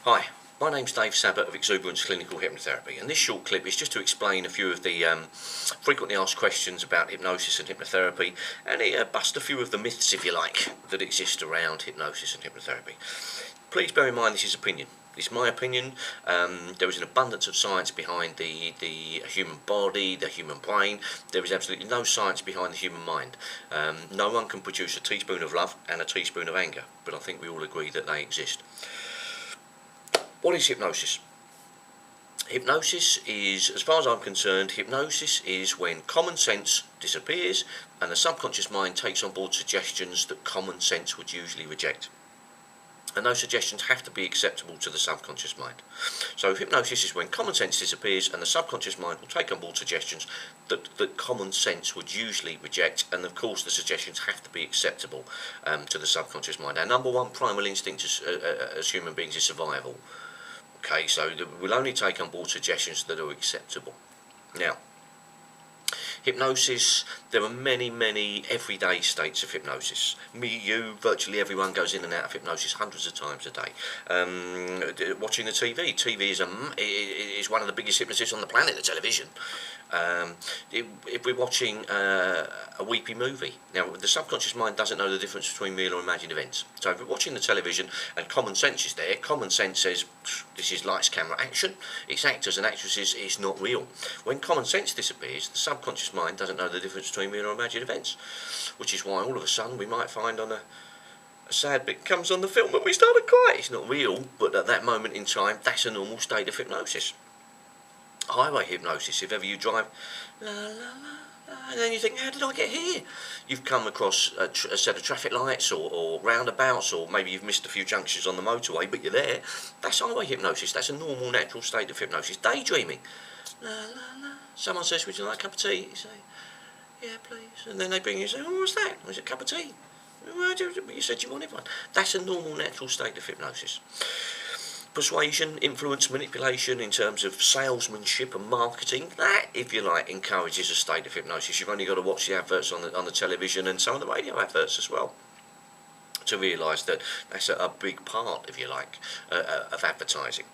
Hi, my name's Dave Sabat of Exuberance Clinical Hypnotherapy, and this short clip is just to explain a few of the frequently asked questions about hypnosis and hypnotherapy, and bust a few of the myths, if you like, that exist around hypnosis and hypnotherapy. Please bear in mind this is opinion. It's my opinion. There is an abundance of science behind the human body, the human brain. There is absolutely no science behind the human mind. No one can produce a teaspoon of love and a teaspoon of anger, but I think we all agree that they exist. What is hypnosis? Hypnosis is, as far as I'm concerned, hypnosis is when common sense disappears and the subconscious mind takes on board suggestions that common sense would usually reject. And those suggestions have to be acceptable to the subconscious mind. So hypnosis is when common sense disappears and the subconscious mind will take on board suggestions that common sense would usually reject, and of course the suggestions have to be acceptable to the subconscious mind. Our number one primal instinct as human beings is survival. Okay, so we'll only take on board suggestions that are acceptable. Now, hypnosis, there are many everyday states of hypnosis. Me, you, virtually everyone goes in and out of hypnosis hundreds of times a day. Watching the TV. TV is one of the biggest hypnotists on the planet, the television. If we're watching a weepy movie, now the subconscious mind doesn't know the difference between real or imagined events. So if we're watching the television and common sense is there, common sense says this is lights, camera, action. It's actors and actresses, it's not real. When common sense disappears, the subconscious mind doesn't know the difference between real or imagined events, which is why all of a sudden we might find on a sad bit comes on the film and we start to cry. It's not real, but at that moment in time, that's a normal state of hypnosis. Highway hypnosis, if ever you drive, la, la, la, and then you think, how did I get here? You've come across a set of traffic lights or roundabouts, or maybe you've missed a few junctions on the motorway, but you're there. That's highway hypnosis. That's a normal, natural state of hypnosis. Daydreaming. La, la, la. Someone says, would you like a cup of tea? You say, yeah, please. And then they bring you and say, oh, what's that? Is it a cup of tea? You said you wanted one. That's a normal, natural state of hypnosis. Persuasion, influence, manipulation in terms of salesmanship and marketing, that, if you like, encourages a state of hypnosis. You've only got to watch the adverts on the television and some of the radio adverts as well to realise that that's a big part, if you like, of advertising.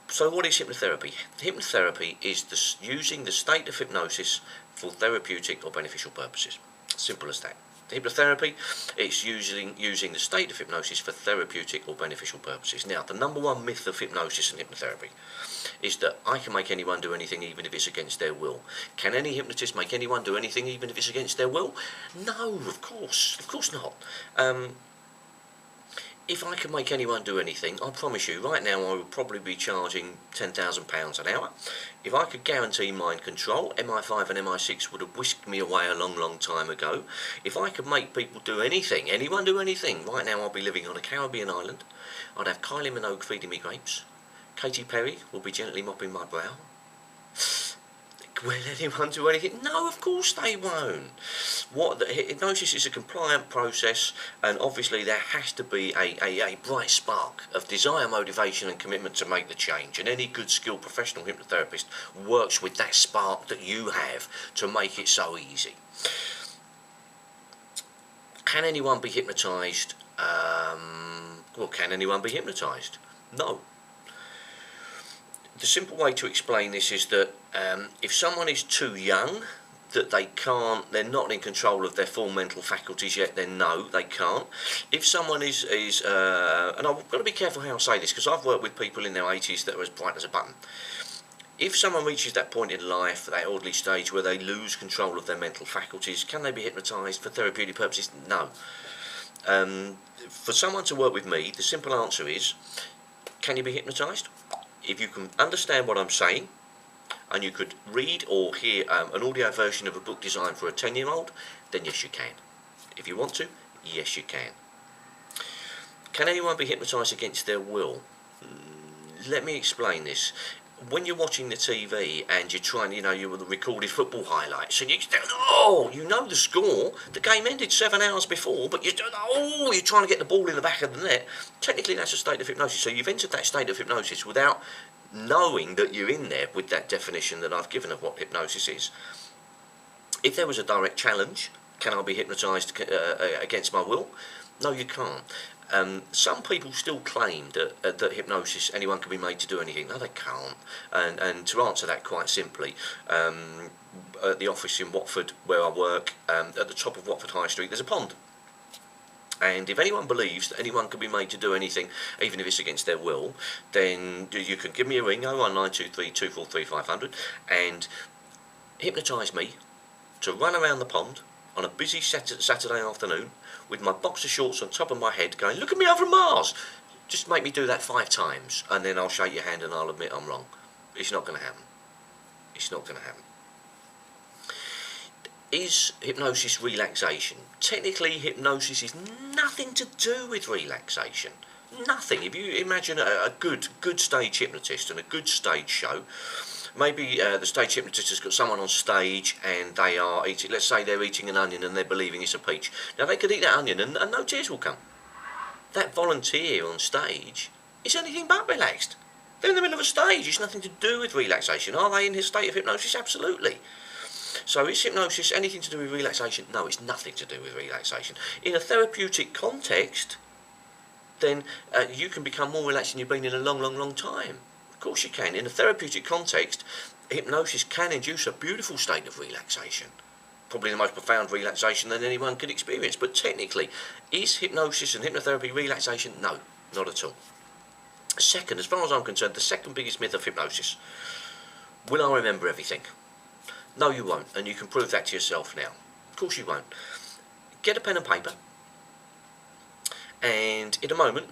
So what is hypnotherapy? Hypnotherapy is using the state of hypnosis for therapeutic or beneficial purposes. Simple as that. Hypnotherapy, it's using the state of hypnosis for therapeutic or beneficial purposes. Now, the number one myth of hypnosis and hypnotherapy is that I can make anyone do anything even if it's against their will. Can any hypnotist make anyone do anything even if it's against their will? No, of course not. If I could make anyone do anything, I promise you, right now I would probably be charging £10,000 an hour. If I could guarantee mind control, MI5 and MI6 would have whisked me away a long time ago. If I could make people do anything, anyone do anything, right now I'll be living on a Caribbean island. I'd have Kylie Minogue feeding me grapes. Katy Perry will be gently mopping my brow. Will anyone do anything? No, of course they won't. Hypnosis is a compliant process, and obviously there has to be a bright spark of desire, motivation and commitment to make the change, and any good skilled professional hypnotherapist works with that spark that you have to make it so easy. Can anyone be hypnotised? Well, can anyone be hypnotised? No. The simple way to explain this is that if someone is too young, that they're not in control of their full mental faculties yet, then no, they can't. If someone is and I've got to be careful how I say this, because I've worked with people in their 80s that are as bright as a button. If someone reaches that point in life, that elderly stage where they lose control of their mental faculties, can they be hypnotised for therapeutic purposes? No. For someone to work with me, the simple answer is, can you be hypnotised? If you can understand what I'm saying, and you could read or hear an audio version of a book designed for a 10-year-old, then yes you can. If you want to, yes you can. Can anyone be hypnotised against their will? Let me explain this. When you're watching the TV and you're trying, you were the recorded football highlights, and you know the score, the game ended 7 hours before, but you're trying to get the ball in the back of the net. Technically that's a state of hypnosis, so you've entered that state of hypnosis without knowing that you're in there with that definition that I've given of what hypnosis is. If there was a direct challenge, can I be hypnotised against my will? No, you can't. Some people still claim that hypnosis, anyone can be made to do anything. No, they can't. And to answer that quite simply, at the office in Watford where I work, at the top of Watford High Street, there's a pond. And if anyone believes that anyone can be made to do anything, even if it's against their will, then you can give me a ring, 01923 243 500, and hypnotise me to run around the pond on a busy Saturday afternoon with my boxer shorts on top of my head going, look at me over Mars. Just make me do that 5 times and then I'll shake your hand and I'll admit I'm wrong. It's not going to happen. It's not going to happen. Is hypnosis relaxation? Technically, hypnosis is nothing to do with relaxation. Nothing. If you imagine a good stage hypnotist and a good stage show, maybe the stage hypnotist has got someone on stage and they are eating, let's say they're eating an onion and they're believing it's a peach. Now they could eat that onion and no tears will come. That volunteer on stage is anything but relaxed. They're in the middle of a stage. It's nothing to do with relaxation. Are they in a state of hypnosis? Absolutely. So is hypnosis anything to do with relaxation? No, it's nothing to do with relaxation. In a therapeutic context, then you can become more relaxed than you've been in a long time. Of course you can. In a therapeutic context, hypnosis can induce a beautiful state of relaxation. Probably the most profound relaxation that anyone could experience. But technically, is hypnosis and hypnotherapy relaxation? No, not at all. Second, as far as I'm concerned, the second biggest myth of hypnosis. Will I remember everything? No, you won't, and you can prove that to yourself now. Of course you won't. Get a pen and paper, and in a moment,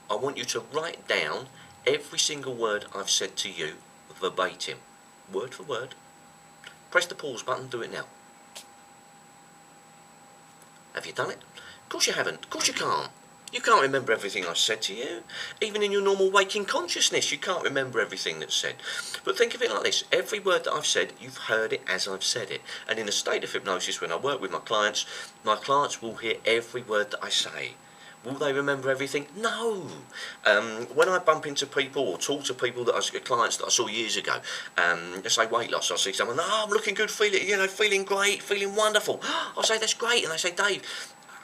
I want you to write down every single word I've said to you, verbatim, word for word. Press the pause button, do it now. Have you done it? Of course you haven't. Of course you can't. You can't remember everything I've said to you. Even in your normal waking consciousness, you can't remember everything that's said. But think of it like this. Every word that I've said, you've heard it as I've said it. And in a state of hypnosis, when I work with my clients will hear every word that I say. Will they remember everything? No. When I bump into people or talk to people clients that I saw years ago, let's say weight loss, I see someone, I'm looking good, feeling great, feeling wonderful. I say, that's great. And they say, Dave,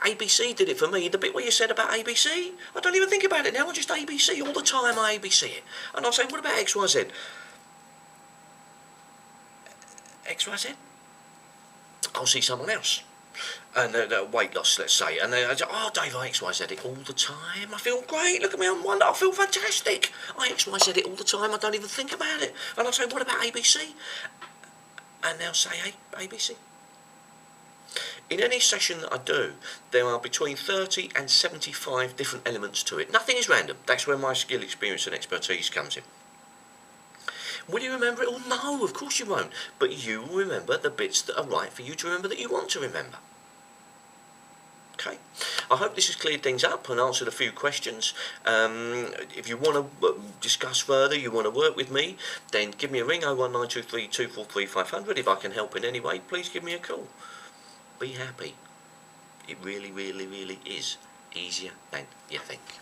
ABC did it for me. The bit where you said about ABC, I don't even think about it now. I just ABC all the time. I ABC it, and I'll say, "What about XYZ?" XYZ. I'll see someone else, and weight loss, let's say, and they say, "Oh, Dave, I XYZ it all the time. I feel great. Look at me, I'm wonderful. I feel fantastic. I XYZ it all the time. I don't even think about it." And I'll say, "What about ABC?" And they'll say, "Hey, ABC." In any session that I do, there are between 30 and 75 different elements to it. Nothing is random. That's where my skill, experience and expertise comes in. Will you remember it all? No, of course you won't. But you will remember the bits that are right for you to remember, that you want to remember. Okay? I hope this has cleared things up and answered a few questions. If you want to discuss further, you want to work with me, then give me a ring, 01923 243 500. If I can help in any way, please give me a call. Be happy. It really is easier than you think.